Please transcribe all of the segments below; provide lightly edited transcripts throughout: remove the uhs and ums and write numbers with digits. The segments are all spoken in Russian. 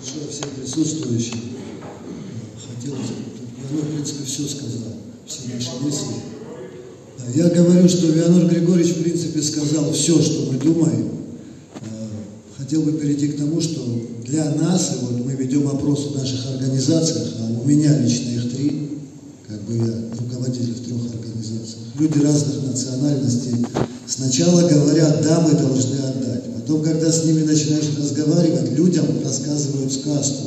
большое всем присутствующим. Хотелось бы, в принципе, все сказал, все наши мысли. Я говорю, что Вианор Григорьевич, в принципе, сказал все, что мы думаем. Хотел бы перейти к тому, что для нас, и вот мы ведем опрос в наших организациях, а у меня лично их 3, как бы я руководитель в 3 организациях, люди разных национальностей. Сначала говорят, да, мы должны отдать. Потом, когда с ними начинаешь разговаривать, людям рассказывают сказку,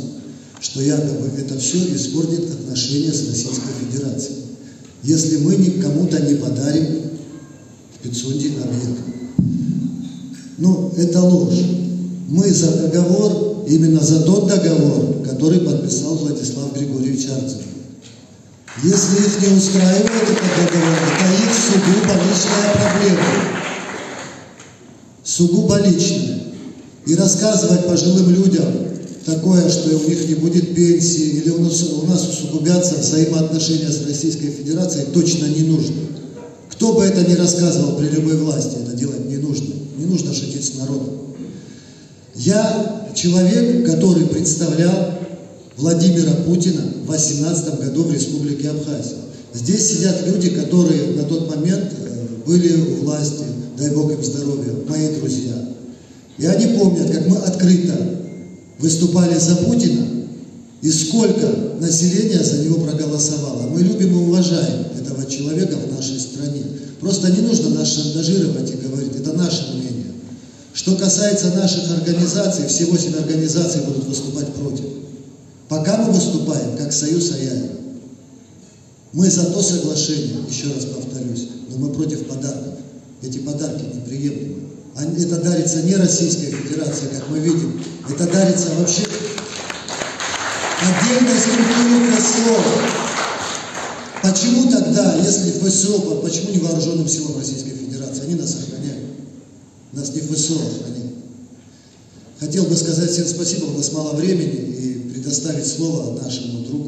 что якобы это все испортит отношения с Российской Федерацией. Если мы кому-то не подарим в Пицунде объект. Ну, это ложь. Мы за договор, именно за тот договор, который подписал Владислав Григорьевич Арцев. Если их не устраивает этот договор, это их сугубо личная проблема. Сугубо личная. И рассказывать пожилым людям такое, что у них не будет пенсии, или у нас усугубятся взаимоотношения с Российской Федерацией, точно не нужно. Кто бы это ни рассказывал при любой власти, это делать не нужно. Не нужно шутить с народом. Я человек, который представлял Владимира Путина в 2018 году в Республике Абхазия. Здесь сидят люди, которые на тот момент были у власти, дай Бог им здоровья, мои друзья. И они помнят, как мы открыто выступали за Путина, и сколько населения за него проголосовало. Мы любим и уважаем этого человека в нашей стране. Просто не нужно нас шантажировать и говорить, это наше мнение. Что касается наших организаций, все 8 организаций будут выступать против. Пока мы выступаем как Союз АЯИ. Мы за то соглашение, еще раз повторюсь, но мы против подарков. Эти подарки неприемлемы. Это дарится не Российской Федерации, как мы видим. Это дарится вообще отдельной структуре ФСО. Почему тогда, если ФСО, почему не вооруженным силам Российской Федерации? Они нас охраняют. Нас не ФСО охраняет. Хотел бы сказать всем спасибо, у нас мало времени, и предоставить слово нашему другу.